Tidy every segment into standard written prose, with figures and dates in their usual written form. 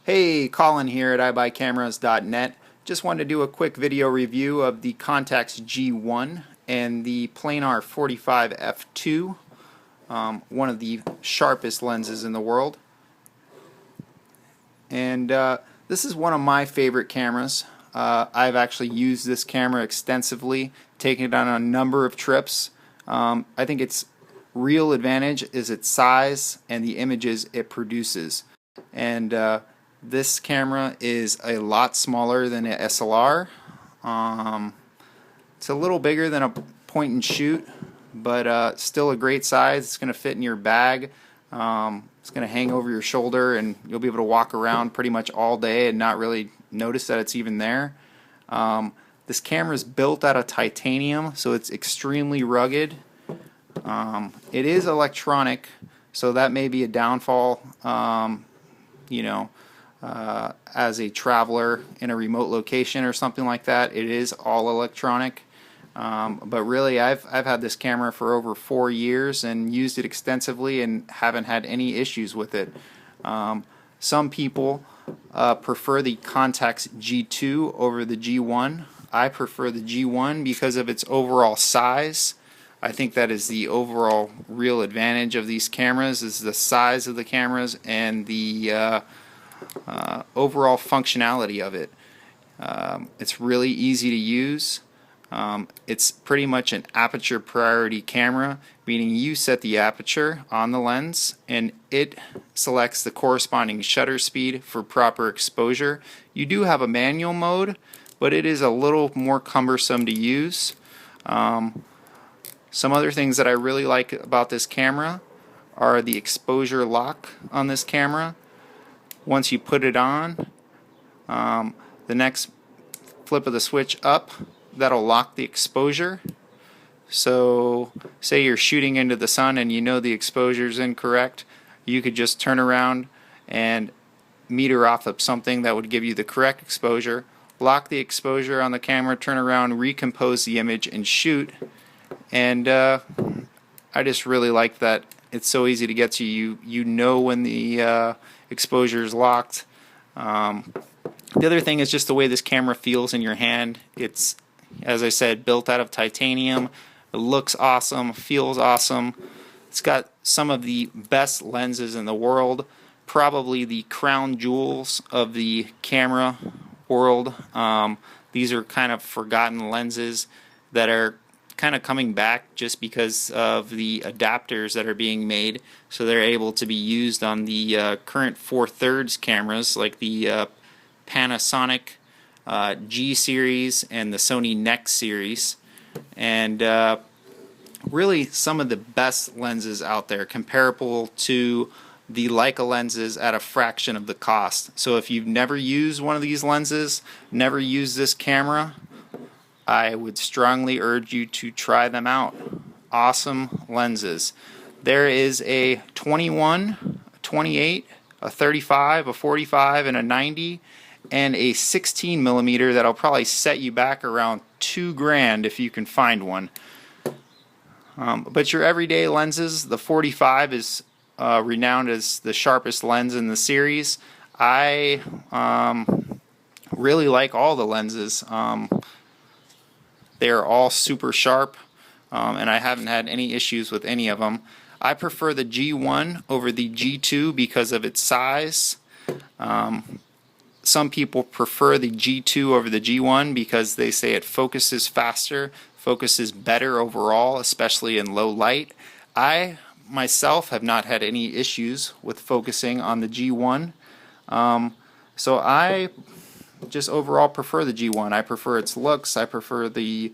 Hey, Colin here at iBuyCameras.net. Just wanted to do a quick video review of the Contax G1 and the Planar 45 f2, one of the sharpest lenses in the world. And this is one of my favorite cameras. I've actually used this camera extensively, taken it on a number of trips. I think its real advantage is its size and the images it produces. And this camera is a lot smaller than an SLR. It's a little bigger than a point and shoot, but still a great size. It's going to fit in your bag. It's going to hang over your shoulder, and you'll be able to walk around pretty much all day and not really notice that it's even there. This camera is built out of titanium, so it's extremely rugged. It is electronic, so that may be a downfall, as a traveler in a remote location or something like that. It is all electronic. But really, I've had this camera for over 4 years and used it extensively and haven't had any issues with it. Some people prefer the Contax G2 over the G1. I prefer the G1 because of its overall size. I think that is the overall real advantage of these cameras, is the size of the cameras and the overall functionality of it. It's really easy to use. It's pretty much an aperture priority camera, meaning you set the aperture on the lens and it selects the corresponding shutter speed for proper exposure. You do have a manual mode, but it is a little more cumbersome to use. Some other things that I really like about this camera are the exposure lock on this camera. Once you put it on, the next flip of the switch up, that'll lock the exposure. So say you're shooting into the sun and you know the exposure is incorrect, you could just turn around and meter off of something that would give you the correct exposure, lock the exposure on the camera, turn around, recompose the image, and shoot. And I just really like that it's so easy to get to. You know when the exposure is locked. The other thing is just the way this camera feels in your hand. It's, as I said, built out of titanium. It looks awesome, feels awesome. It's got some of the best lenses in the world, probably the crown jewels of the camera world. These are kind of forgotten lenses that are kind of coming back just because of the adapters that are being made, so they're able to be used on the current 4/3 cameras like the Panasonic G series and the Sony Nex series, and really some of the best lenses out there, comparable to the Leica lenses at a fraction of the cost. So if you've never used one of these lenses, never used this camera, I would strongly urge you to try them out. Awesome lenses. There is a 21, a 28, a 35, a 45, and a 90, and a 16 millimeter that'll probably set you back around $2,000 if you can find one. But your everyday lenses, the 45 is renowned as the sharpest lens in the series. I really like all the lenses. They are all super sharp, and I haven't had any issues with any of them. I prefer the G1 over the G2 because of its size. Some people prefer the G2 over the G1 because they say it focuses faster, focuses better overall, especially in low light. I myself have not had any issues with focusing on the G1, so I just overall prefer the G1. I prefer its looks. I prefer the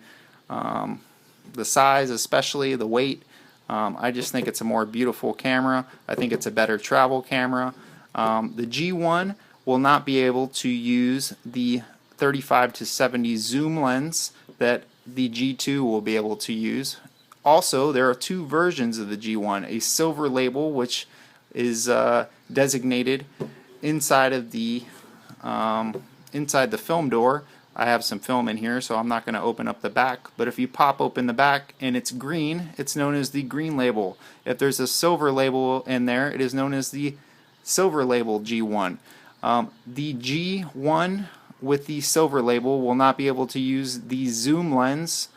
size, especially the weight. I just think it's a more beautiful camera. I think it's a better travel camera. The G1 will not be able to use the 35 to 70 zoom lens that the G2 will be able to use. Also, there are two versions of the G1: a silver label, which is designated inside of the inside the film door. I have some film in here, so I'm not going to open up the back, but if you pop open the back and it's green, it's known as the green label. If there's a silver label in there, it is known as the silver label G1. The G1 with the silver label will not be able to use the zoom lens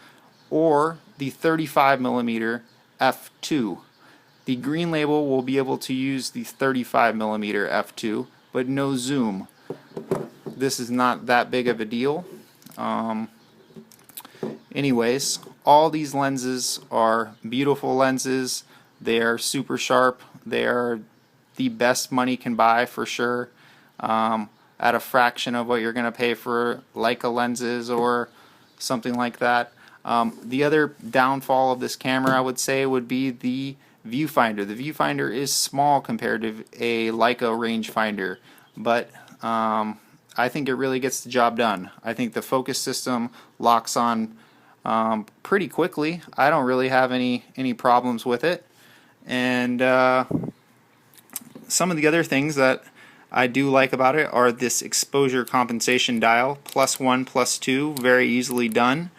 or the 35mm f2. The green label will be able to use the 35mm f2, but no zoom. This is not that big of a deal. Anyways, all these lenses are beautiful lenses. They are super sharp. They are the best money can buy for sure, at a fraction of what you're going to pay for Leica lenses or something like that. The other downfall of this camera, I would say, would be the viewfinder. The viewfinder is small compared to a Leica rangefinder, but I think it really gets the job done. I think the focus system locks on pretty quickly. I don't really have any problems with it. And some of the other things that I do like about it are this exposure compensation dial, +1, +2, very easily done.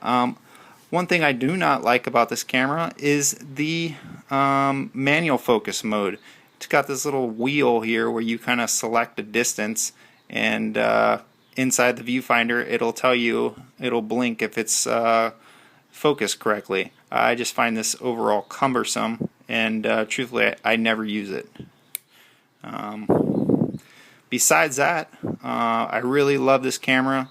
One thing I do not like about this camera is the manual focus mode. It's got this little wheel here where you kind of select a distance, and inside the viewfinder it'll tell you, it'll blink if it's focused correctly. I just find this overall cumbersome, and truthfully I never use it. Besides that, I really love this camera.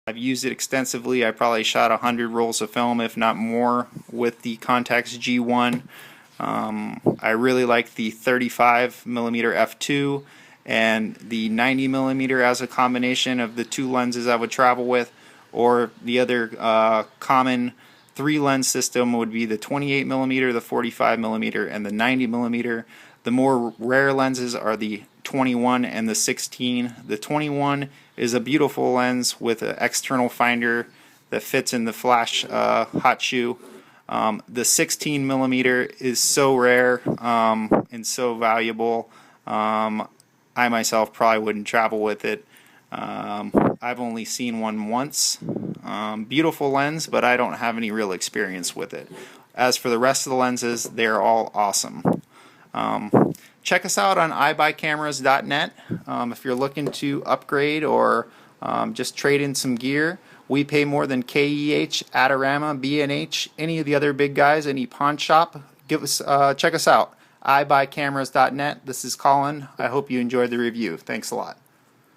I've used it extensively. I probably shot 100 rolls of film, if not more, with the Contax G1. I really like the 35mm f2 and the 90mm as a combination of the two lenses I would travel with, or the other common 3-lens system would be the 28mm, the 45mm, and the 90mm. The more rare lenses are the 21 and the 16. The 21 is a beautiful lens with an external finder that fits in the flash hot shoe. The 16mm is so rare and so valuable. I myself probably wouldn't travel with it. I've only seen one once. Beautiful lens, but I don't have any real experience with it. As for the rest of the lenses, they're all awesome. Check us out on iBuyCameras.net if you're looking to upgrade or just trade in some gear. We pay more than KEH, Adorama, B&H, any of the other big guys, any pawn shop. Check us out, iBuyCameras.net. This is Colin. I hope you enjoyed the review. Thanks a lot.